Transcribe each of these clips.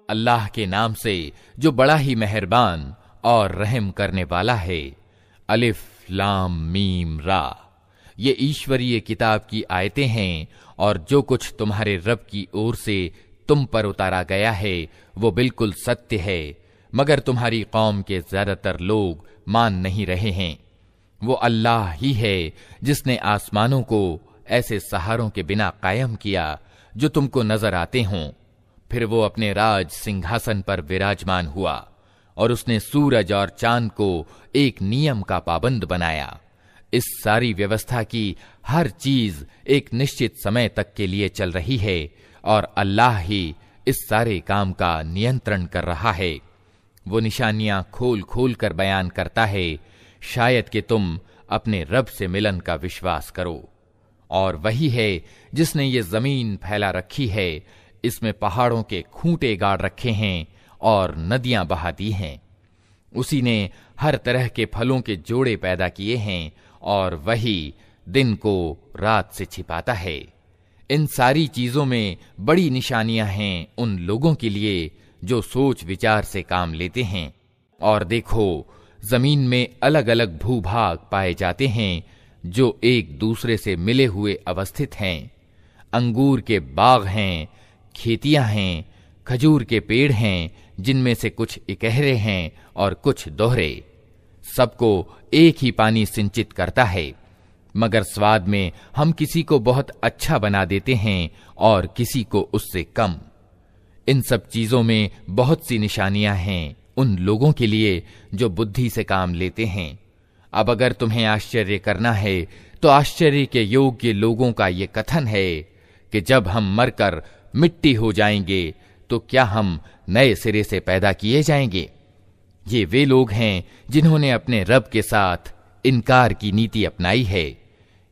अल्लाह के नाम से जो बड़ा ही मेहरबान और रहम करने वाला है। अलिफ लाम मीम रा, ये ईश्वरीय किताब की आयतें हैं और जो कुछ तुम्हारे रब की ओर से तुम पर उतारा गया है वो बिल्कुल सत्य है, मगर तुम्हारी कौम के ज्यादातर लोग मान नहीं रहे हैं। वो अल्लाह ही है जिसने आसमानों को ऐसे सहारों के बिना कायम किया जो तुमको नजर आते हों। फिर वो अपने राज सिंहासन पर विराजमान हुआ और उसने सूरज और चांद को एक नियम का पाबंद बनाया। इस सारी व्यवस्था की हर चीज एक निश्चित समय तक के लिए चल रही है और अल्लाह ही इस सारे काम का नियंत्रण कर रहा है। वो निशानियां खोल खोल कर बयान करता है, शायद कि तुम अपने रब से मिलन का विश्वास करो। और वही है जिसने ये जमीन फैला रखी है, इसमें पहाड़ों के खूंटे गाड़ रखे हैं और नदियां बहा दी हैं। उसी ने हर तरह के फलों के जोड़े पैदा किए हैं और वही दिन को रात से छिपाता है। इन सारी चीजों में बड़ी निशानियां हैं उन लोगों के लिए जो सोच विचार से काम लेते हैं। और देखो, जमीन में अलग अलग भूभाग पाए जाते हैं जो एक दूसरे से मिले हुए अवस्थित हैं। अंगूर के बाग हैं, खेतियां हैं, खजूर के पेड़ हैं जिनमें से कुछ इकहरे हैं और कुछ दोहरे। सबको एक ही पानी सिंचित करता है, मगर स्वाद में हम किसी को बहुत अच्छा बना देते हैं और किसी को उससे कम। इन सब चीजों में बहुत सी निशानियां हैं उन लोगों के लिए जो बुद्धि से काम लेते हैं। अब अगर तुम्हें आश्चर्य करना है तो आश्चर्य के योग्य लोगों का ये कथन है कि जब हम मरकर मिट्टी हो जाएंगे तो क्या हम नए सिरे से पैदा किए जाएंगे। ये वे लोग हैं जिन्होंने अपने रब के साथ इनकार की नीति अपनाई है।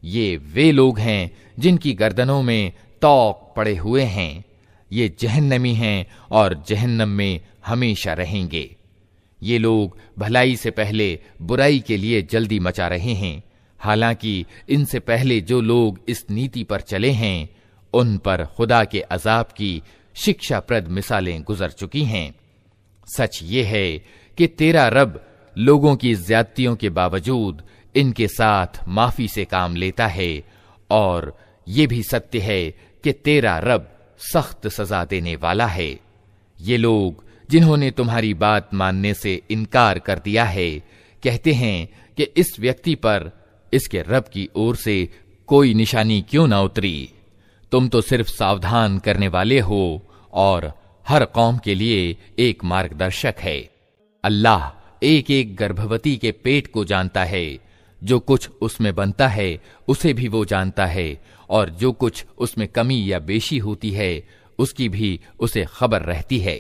ये वे लोग हैं जिनकी गर्दनों में तौक पड़े हुए हैं। ये जहन्नमी हैं और जहन्नम में हमेशा रहेंगे। ये लोग भलाई से पहले बुराई के लिए जल्दी मचा रहे हैं, हालांकि इनसे पहले जो लोग इस नीति पर चले हैं उन पर खुदा के अजाब की शिक्षाप्रद मिसालें गुजर चुकी हैं। सच ये है कि तेरा रब लोगों की ज्यादतियों के बावजूद इनके साथ माफी से काम लेता है, और ये भी सत्य है कि तेरा रब सख्त सजा देने वाला है। ये लोग जिन्होंने तुम्हारी बात मानने से इनकार कर दिया है कहते हैं कि इस व्यक्ति पर इसके रब की ओर से कोई निशानी क्यों ना उतरी। तुम तो सिर्फ सावधान करने वाले हो और हर कौम के लिए एक मार्गदर्शक है। अल्लाह एक एक गर्भवती के पेट को जानता है, जो कुछ उसमें बनता है उसे भी वो जानता है, और जो कुछ उसमें कमी या बेशी होती है उसकी भी उसे खबर रहती है।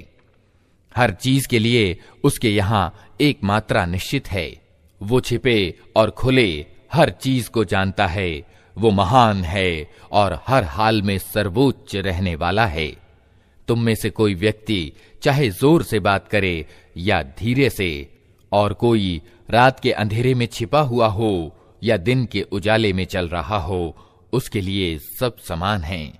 हर चीज के लिए उसके यहां एक मात्रा निश्चित है। वो छिपे और खुले हर चीज को जानता है। वो महान है और हर हाल में सर्वोच्च रहने वाला है। तुम में से कोई व्यक्ति चाहे जोर से बात करे या धीरे से, और कोई रात के अंधेरे में छिपा हुआ हो या दिन के उजाले में चल रहा हो, उसके लिए सब समान हैं।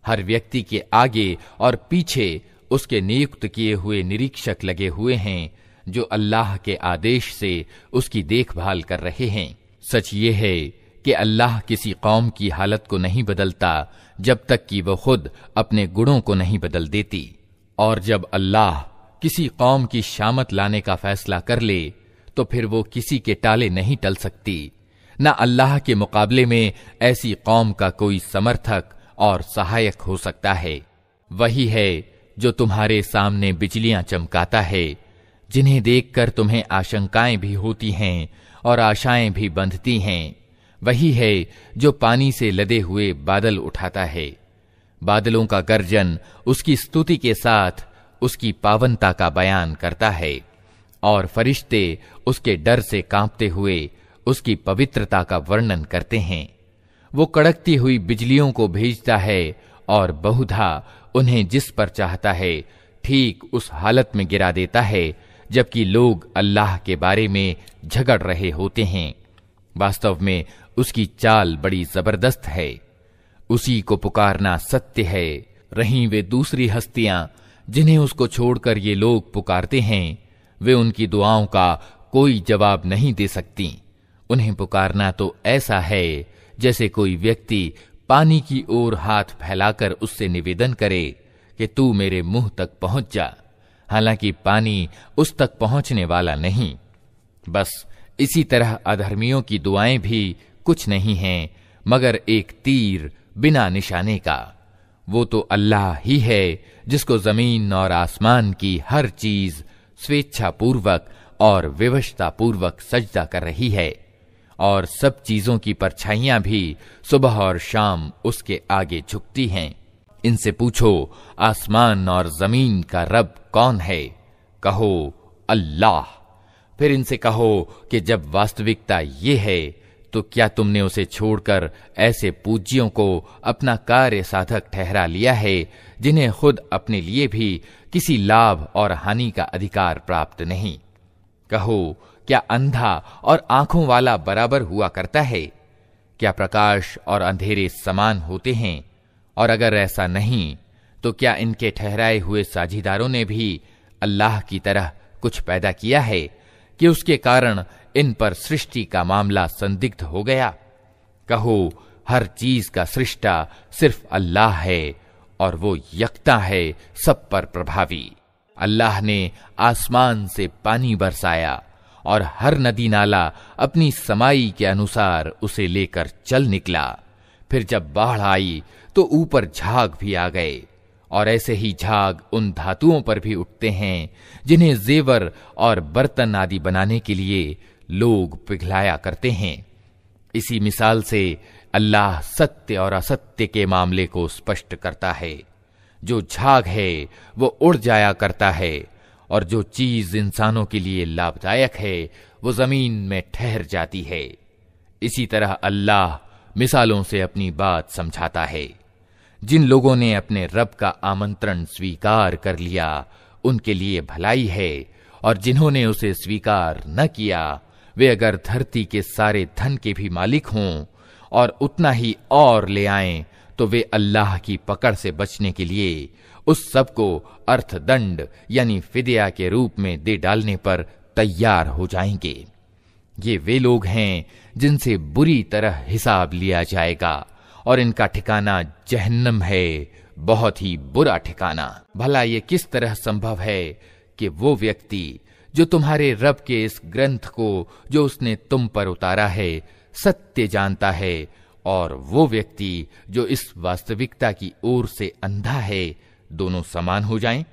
हर व्यक्ति के आगे और पीछे उसके नियुक्त किए हुए निरीक्षक लगे हुए हैं जो अल्लाह के आदेश से उसकी देखभाल कर रहे हैं। सच ये है कि अल्लाह किसी कौम की हालत को नहीं बदलता जब तक कि वह खुद अपने गुणों को नहीं बदल देती, और जब अल्लाह किसी कौम की शामत लाने का फैसला कर ले तो फिर वो किसी के टाले नहीं टल सकती। न अल्लाह के मुकाबले में ऐसी कौम का कोई समर्थक और सहायक हो सकता है। वही है जो तुम्हारे सामने बिजलियां चमकाता है, जिन्हें देखकर तुम्हें आशंकाएं भी होती हैं और आशाएं भी बंधती हैं। वही है जो पानी से लदे हुए बादल उठाता है। बादलों का गर्जन उसकी स्तुति के साथ उसकी पावनता का बयान करता है, और फरिश्ते उसके डर से कांपते हुए उसकी पवित्रता का वर्णन करते हैं। वो कड़कती हुई बिजलियों को भेजता है और बहुधा उन्हें जिस पर चाहता है ठीक उस हालत में गिरा देता है जबकि लोग अल्लाह के बारे में झगड़ रहे होते हैं। वास्तव में उसकी चाल बड़ी जबरदस्त है। उसी को पुकारना सत्य है। रहीं वे दूसरी हस्तियां जिन्हें उसको छोड़कर ये लोग पुकारते हैं, वे उनकी दुआओं का कोई जवाब नहीं दे सकती। उन्हें पुकारना तो ऐसा है जैसे कोई व्यक्ति पानी की ओर हाथ फैलाकर उससे निवेदन करे कि तू मेरे मुंह तक पहुंच जा, हालांकि पानी उस तक पहुंचने वाला नहीं। बस इसी तरह अधर्मियों की दुआएं भी कुछ नहीं हैं मगर एक तीर बिना निशाने का। वो तो अल्लाह ही है जिसको जमीन और आसमान की हर चीज स्वेच्छापूर्वक और विवशतापूर्वक सजदा कर रही है, और सब चीजों की परछाइयां भी सुबह और शाम उसके आगे झुकती हैं। इनसे पूछो, आसमान और जमीन का रब कौन है? कहो, अल्लाह। फिर इनसे कहो कि जब वास्तविकता ये है तो क्या तुमने उसे छोड़कर ऐसे पूज्यों को अपना कार्य साधक ठहरा लिया है जिन्हें खुद अपने लिए भी किसी लाभ और हानि का अधिकार प्राप्त नहीं? कहो, क्या अंधा और आंखों वाला बराबर हुआ करता है? क्या प्रकाश और अंधेरे समान होते हैं? और अगर ऐसा नहीं तो क्या इनके ठहराए हुए साझीदारों ने भी अल्लाह की तरह कुछ पैदा किया है कि उसके कारण इन पर सृष्टि का मामला संदिग्ध हो गया? कहो, हर चीज का सृष्टा सिर्फ अल्लाह है और वो यकता है, सब पर प्रभावी। अल्लाह ने आसमान से पानी बरसाया और हर नदी नाला अपनी समाई के अनुसार उसे लेकर चल निकला। फिर जब बाढ़ आई तो ऊपर झाग भी आ गए, और ऐसे ही झाग उन धातुओं पर भी उठते हैं जिन्हें जेवर और बर्तन आदि बनाने के लिए लोग पिघलाया करते हैं। इसी मिसाल से अल्लाह सत्य और असत्य के मामले को स्पष्ट करता है। जो झाग है वो उड़ जाया करता है, और जो चीज इंसानों के लिए लाभदायक है वो जमीन में ठहर जाती है। इसी तरह अल्लाह मिसालों से अपनी बात समझाता है। जिन लोगों ने अपने रब का आमंत्रण स्वीकार कर लिया उनके लिए भलाई है, और जिन्होंने उसे स्वीकार न किया वे अगर धरती के सारे धन के भी मालिक हों और उतना ही और ले आएं तो वे अल्लाह की पकड़ से बचने के लिए उस सब को अर्थदंड यानी फिदिया के रूप में दे डालने पर तैयार हो जाएंगे। ये वे लोग हैं जिनसे बुरी तरह हिसाब लिया जाएगा, और इनका ठिकाना जहन्नम है, बहुत ही बुरा ठिकाना। भला ये किस तरह संभव है कि वो व्यक्ति जो तुम्हारे रब के इस ग्रंथ को जो उसने तुम पर उतारा है सत्य जानता है, और वो व्यक्ति जो इस वास्तविकता की ओर से अंधा है, दोनों समान हो जाएं?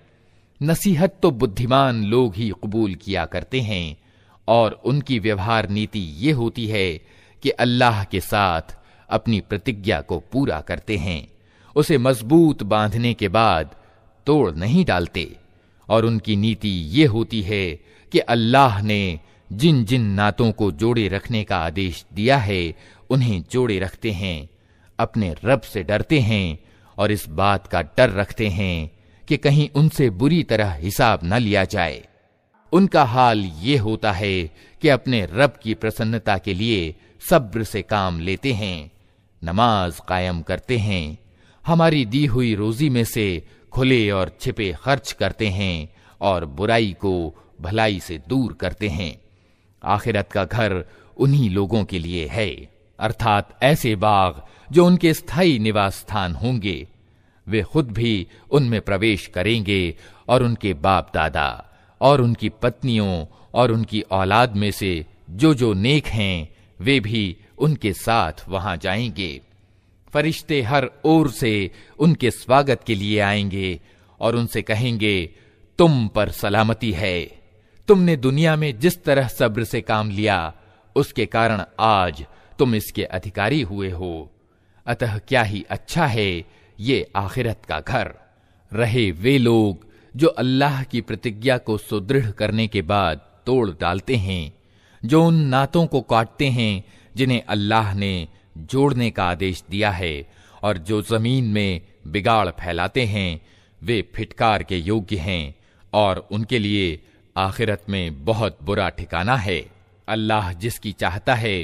नसीहत तो बुद्धिमान लोग ही कबूल किया करते हैं, और उनकी व्यवहार नीति ये होती है कि अल्लाह के साथ अपनी प्रतिज्ञा को पूरा करते हैं, उसे मजबूत बांधने के बाद तोड़ नहीं डालते। और उनकी नीति ये होती है कि अल्लाह ने जिन जिन नातों को जोड़े रखने का आदेश दिया है उन्हें जोड़े रखते हैं, अपने रब से डरते हैं और इस बात का डर रखते हैं कि कहीं उनसे बुरी तरह हिसाब न लिया जाए। उनका हाल ये होता है कि अपने रब की प्रसन्नता के लिए सब्र से काम लेते हैं, नमाज कायम करते हैं, हमारी दी हुई रोजी में से खुले और छिपे खर्च करते हैं, और बुराई को भलाई से दूर करते हैं। आखिरत का घर उन्हीं लोगों के लिए है, अर्थात ऐसे बाग जो उनके स्थायी निवास स्थान होंगे। वे खुद भी उनमें प्रवेश करेंगे, और उनके बाप दादा और उनकी पत्नियों और उनकी औलाद में से जो नेक हैं वे भी उनके साथ वहां जाएंगे। फरिश्ते हर ओर से उनके स्वागत के लिए आएंगे और उनसे कहेंगे, तुम पर सलामती है, तुमने दुनिया में जिस तरह सब्र से काम लिया उसके कारण आज तुम इसके अधिकारी हुए हो। अतः क्या ही अच्छा है ये आखिरत का घर। रहे वे लोग जो अल्लाह की प्रतिज्ञा को सुदृढ़ करने के बाद तोड़ डालते हैं, जो उन नातों को काटते हैं जिन्हें अल्लाह ने जोड़ने का आदेश दिया है, और जो जमीन में बिगाड़ फैलाते हैं, वे फिटकार के योग्य हैं और उनके लिए आखिरत में बहुत बुरा ठिकाना है। अल्लाह जिसकी चाहता है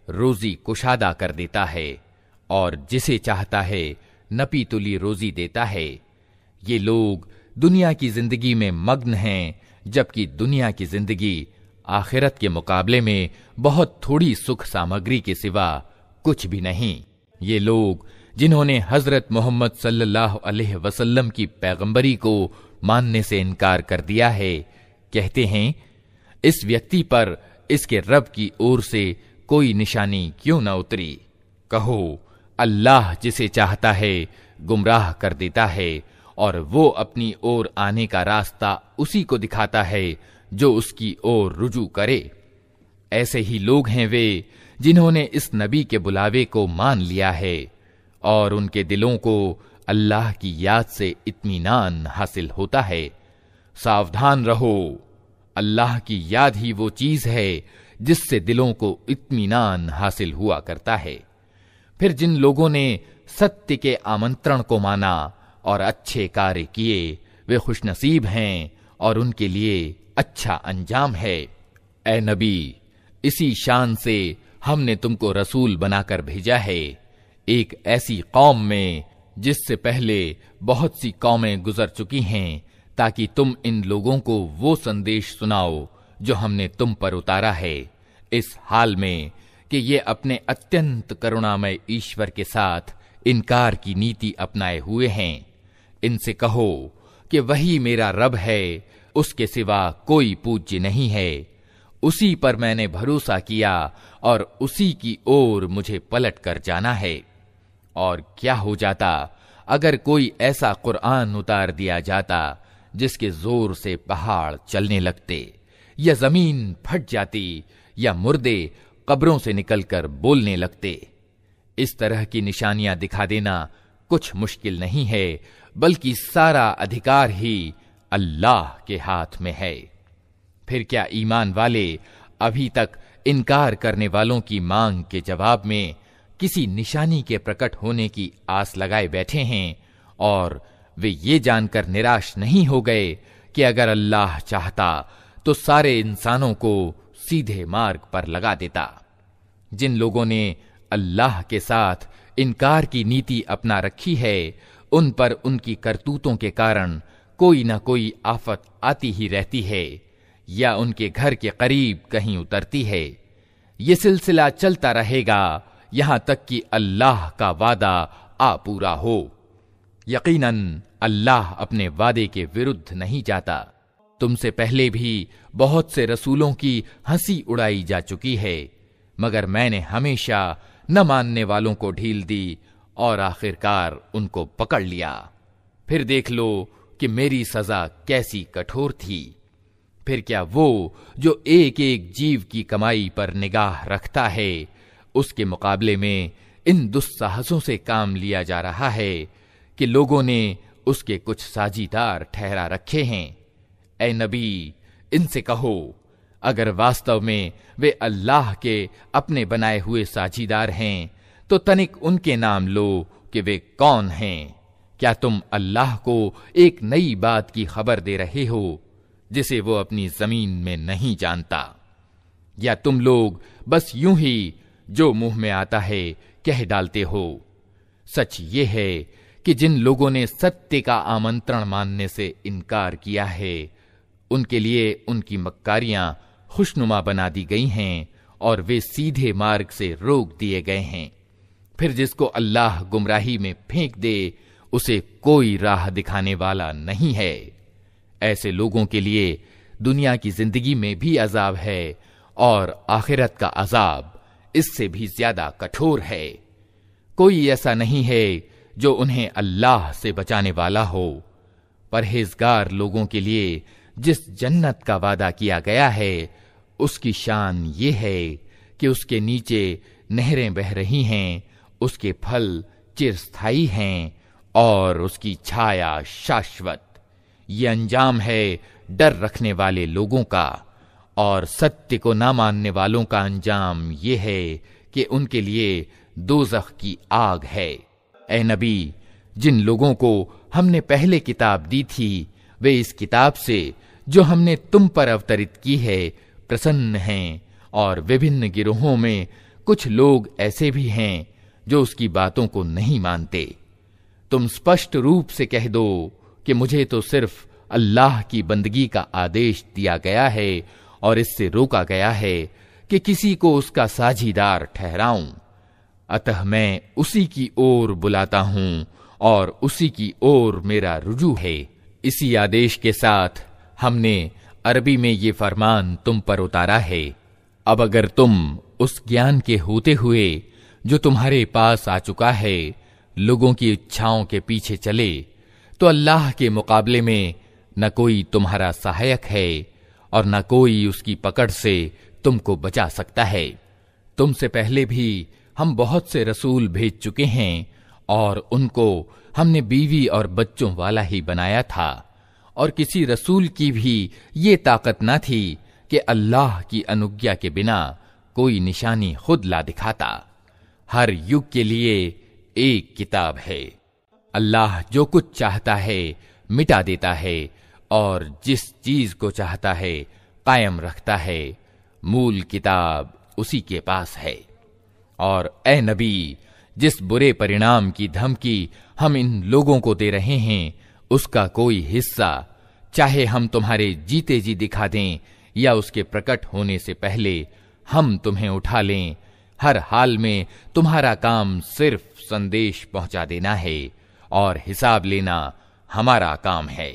रोजी कुशादा कर देता है, और जिसे चाहता है नपी तुली रोजी देता है। ये लोग दुनिया की जिंदगी में मग्न हैं, जबकि दुनिया की जिंदगी आखिरत के मुकाबले में बहुत थोड़ी सुख सामग्री के सिवा कुछ भी नहीं। ये लोग जिन्होंने हजरत मोहम्मद सल्लल्लाहु अलैहि वसल्लम की पैगंबरी को मानने से इनकार कर दिया है, कहते हैं इस व्यक्ति पर इसके रब की ओर से कोई निशानी क्यों न उतरी। कहो, अल्लाह जिसे चाहता है गुमराह कर देता है और वो अपनी ओर आने का रास्ता उसी को दिखाता है जो उसकी ओर रुजू करे। ऐसे ही लोग हैं वे जिन्होंने इस नबी के बुलावे को मान लिया है और उनके दिलों को अल्लाह की याद से इत्मीनान हासिल होता है। सावधान रहो, अल्लाह की याद ही वो चीज है जिससे दिलों को इत्मीनान हासिल हुआ करता है। फिर जिन लोगों ने सत्य के आमंत्रण को माना और अच्छे कार्य किए, वे खुशनसीब हैं और उनके लिए अच्छा अंजाम है। ए नबी, इसी शान से हमने तुमको रसूल बनाकर भेजा है, एक ऐसी कौम में जिससे पहले बहुत सी कौमें गुजर चुकी हैं, ताकि तुम इन लोगों को वो संदेश सुनाओ जो हमने तुम पर उतारा है, इस हाल में कि ये अपने अत्यंत करुणामय ईश्वर के साथ इनकार की नीति अपनाए हुए हैं। इनसे कहो कि वही मेरा रब है, उसके सिवा कोई पूज्य नहीं है, उसी पर मैंने भरोसा किया और उसी की ओर मुझे पलट कर जाना है। और क्या हो जाता अगर कोई ऐसा कुरान उतार दिया जाता जिसके जोर से पहाड़ चलने लगते, या जमीन फट जाती, या मुर्दे कब्रों से निकलकर बोलने लगते। इस तरह की निशानियां दिखा देना कुछ मुश्किल नहीं है, बल्कि सारा अधिकार ही अल्लाह के हाथ में है। फिर क्या ईमान वाले अभी तक इनकार करने वालों की मांग के जवाब में किसी निशानी के प्रकट होने की आस लगाए बैठे हैं, और वे ये जानकर निराश नहीं हो गए कि अगर अल्लाह चाहता तो सारे इंसानों को सीधे मार्ग पर लगा देता। जिन लोगों ने अल्लाह के साथ इनकार की नीति अपना रखी है, उन पर उनकी करतूतों के कारण कोई न कोई आफत आती ही रहती है, या उनके घर के करीब कहीं उतरती है। ये सिलसिला चलता रहेगा यहां तक कि अल्लाह का वादा आ पूरा हो। यकीनन अल्लाह अपने वादे के विरुद्ध नहीं जाता। तुमसे पहले भी बहुत से रसूलों की हंसी उड़ाई जा चुकी है, मगर मैंने हमेशा न मानने वालों को ढील दी और आखिरकार उनको पकड़ लिया। फिर देख लो कि मेरी सजा कैसी कठोर थी। फिर क्या वो जो एक एक जीव की कमाई पर निगाह रखता है, उसके मुकाबले में इन दुस्साहसों से काम लिया जा रहा है कि लोगों ने उसके कुछ साझीदार ठहरा रखे हैं। ए नबी, इनसे कहो, अगर वास्तव में वे अल्लाह के अपने बनाए हुए साझीदार हैं, तो तनिक उनके नाम लो कि वे कौन हैं। क्या तुम अल्लाह को एक नई बात की खबर दे रहे हो जिसे वो अपनी जमीन में नहीं जानता? या तुम लोग बस यूं ही जो मुंह में आता है कह डालते हो? सच ये है कि जिन लोगों ने सत्य का आमंत्रण मानने से इनकार किया है, उनके लिए उनकी मक्कारियां खुशनुमा बना दी गई हैं और वे सीधे मार्ग से रोक दिए गए हैं। फिर जिसको अल्लाह गुमराही में फेंक दे, उसे कोई राह दिखाने वाला नहीं है। ऐसे लोगों के लिए दुनिया की जिंदगी में भी अजाब है और आखिरत का अजाब इससे भी ज्यादा कठोर है। कोई ऐसा नहीं है जो उन्हें अल्लाह से बचाने वाला हो। परहेजगार लोगों के लिए जिस जन्नत का वादा किया गया है, उसकी शान ये है कि उसके नीचे नहरें बह रही हैं, उसके फल चिरस्थायी हैं और उसकी छाया शाश्वत। ये अंजाम है डर रखने वाले लोगों का, और सत्य को ना मानने वालों का अंजाम ये है कि उनके लिए दोज़ख की आग है। ए नबी, जिन लोगों को हमने पहले किताब दी थी, वे इस किताब से जो हमने तुम पर अवतरित की है प्रसन्न हैं, और विभिन्न गिरोहों में कुछ लोग ऐसे भी हैं जो उसकी बातों को नहीं मानते। तुम स्पष्ट रूप से कह दो कि मुझे तो सिर्फ अल्लाह की बंदगी का आदेश दिया गया है और इससे रोका गया है कि किसी को उसका साझीदार ठहराऊं। अतः मैं उसी की ओर बुलाता हूं और उसी की ओर मेरा रुजू है। इसी आदेश के साथ हमने अरबी में ये फरमान तुम पर उतारा है। अब अगर तुम उस ज्ञान के होते हुए जो तुम्हारे पास आ चुका है लोगों की इच्छाओं के पीछे चले, तो अल्लाह के मुकाबले में न कोई तुम्हारा सहायक है और न कोई उसकी पकड़ से तुमको बचा सकता है। तुमसे पहले भी हम बहुत से रसूल भेज चुके हैं और उनको हमने बीवी और बच्चों वाला ही बनाया था, और किसी रसूल की भी ये ताकत न थी कि अल्लाह की अनुज्ञा के बिना कोई निशानी खुद ला दिखाता। हर युग के लिए एक किताब है। अल्लाह जो कुछ चाहता है मिटा देता है और जिस चीज को चाहता है कायम रखता है। मूल किताब उसी के पास है। और ए नबी, जिस बुरे परिणाम की धमकी हम इन लोगों को दे रहे हैं उसका कोई हिस्सा चाहे हम तुम्हारे जीते जी दिखा दें या उसके प्रकट होने से पहले हम तुम्हें उठा लें, हर हाल में तुम्हारा काम सिर्फ संदेश पहुंचा देना है और हिसाब लेना हमारा काम है।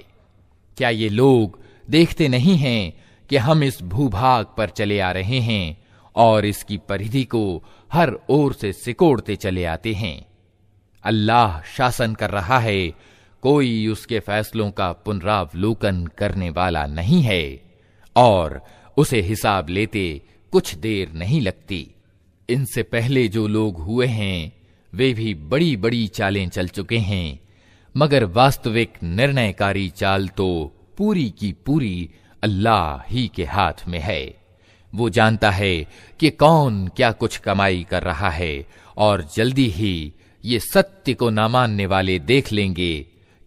क्या ये लोग देखते नहीं हैं कि हम इस भूभाग पर चले आ रहे हैं और इसकी परिधि को हर ओर से सिकोड़ते चले आते हैं? अल्लाह शासन कर रहा है, कोई उसके फैसलों का पुनरावलोकन करने वाला नहीं है और उसे हिसाब लेते कुछ देर नहीं लगती। इनसे पहले जो लोग हुए हैं वे भी बड़ी बड़ी चालें चल चुके हैं, मगर वास्तविक निर्णयकारी चाल तो पूरी की पूरी अल्लाह ही के हाथ में है। वो जानता है कि कौन क्या कुछ कमाई कर रहा है और जल्दी ही ये सत्य को न मानने वाले देख लेंगे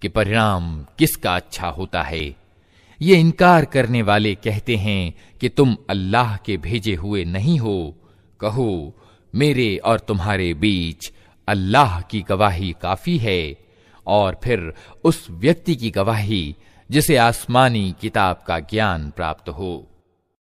कि परिणाम किसका अच्छा होता है। ये इनकार करने वाले कहते हैं कि तुम अल्लाह के भेजे हुए नहीं हो। कहो, मेरे और तुम्हारे बीच अल्लाह की गवाही काफी है और फिर उस व्यक्ति की गवाही जिसे आसमानी किताब का ज्ञान प्राप्त हो।